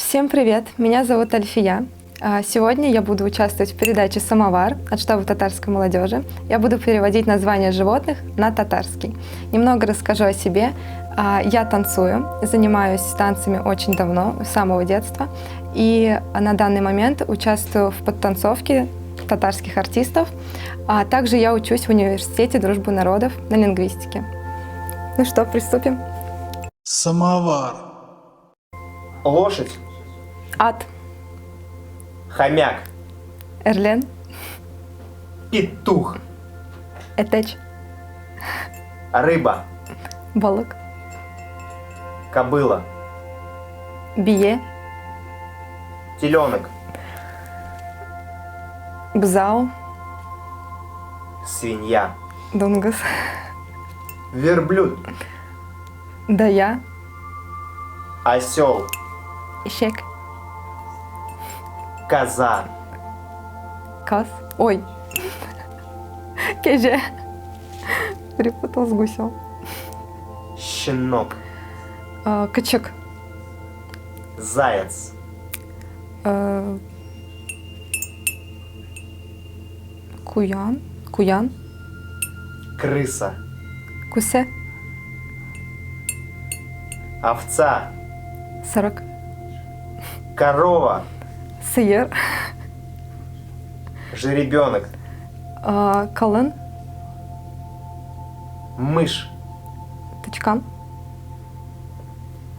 Всем привет! Меня зовут Альфия. Сегодня я буду участвовать в передаче «Самовар» от штаба татарской молодежи. Я буду переводить названия животных на татарский. Немного расскажу о себе. Я танцую, занимаюсь танцами очень давно, с самого детства. И на данный момент участвую в подтанцовке татарских артистов. А также я учусь в университете дружбы народов на лингвистике. Ну что, приступим? Самовар. Лошадь. Ат. Хомяк. Эрлен. Петух. Этеч. Рыба. Балык. Кобыла. Бие. Теленок. Бзау. Свинья. Дунгас. Верблюд. Дая. Осел. Ищек. Коза. Каз. Ой. Кеже. Перепутал с гусем. Щенок. Качок. Заяц. Куян. Куян. Крыса. Кусе. Овца. Сорок. Корова. Сыер. Жеребенок. Калын. Мышь. Тычкан.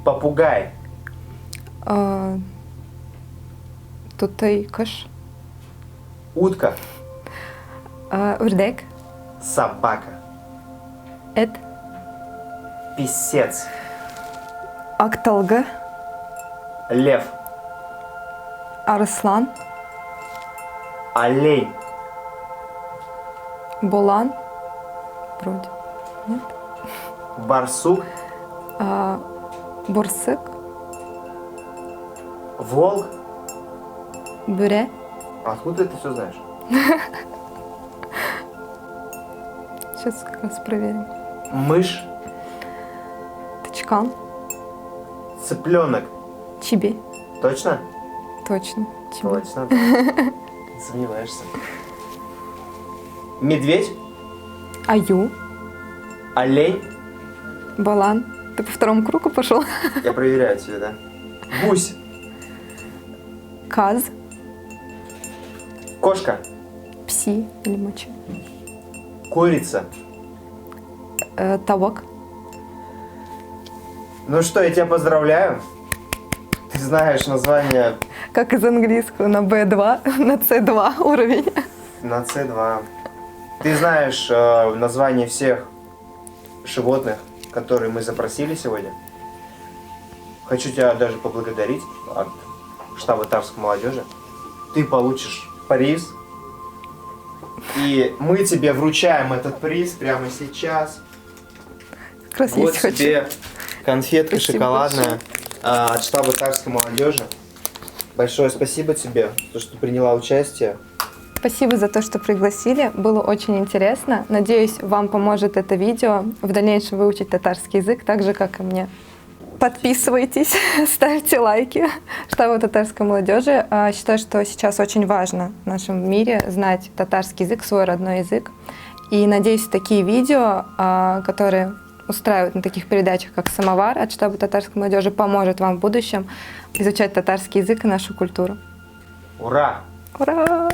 Попугай. Тутай кыш. Утка. Үрдек. Собака. Эт. Писец. Акталгы. Лев. Арыслан. Олень. Болан. Вроде. Нет. Барсук. Бурсык. Волк. Бүре. Откуда ты это все знаешь? Сейчас как раз проверим. Мышь. Тычкан. Цыпленок. Чиби. Точно? Точно. Чиби. Точно. Да. Не сомневаешься. Медведь. Аю. Олень. Балан. Ты по второму кругу пошел? Я проверяю тебя, да? Гусь. Каз. Кошка. Пси или мочи. Курица. Тавок. Ну что, я тебя поздравляю. Ты знаешь название Как из английского на B2, на C2 уровень. на C2. Ты знаешь название всех животных, которые мы запросили сегодня. Хочу тебя даже поблагодарить от штаба татарской молодежи. Ты получишь приз. И мы тебе вручаем этот приз прямо сейчас. Как раз Вот есть хочу. тебе конфетка Спасибо шоколадная от штаба татарской молодежи. Большое спасибо тебе, что приняла участие. Спасибо за то, что пригласили. Было очень интересно. Надеюсь, вам поможет это видео в дальнейшем выучить татарский язык, так же, как и мне. Подписывайтесь, ставьте лайки штабу татарской молодежи. Считаю, что сейчас очень важно в нашем мире знать татарский язык, свой родной язык. И надеюсь, такие видео, которые устраивают на таких передачах, как «Самовар» от штаба татарской молодежи, поможет вам в будущем изучать татарский язык и нашу культуру. Ура! Ура!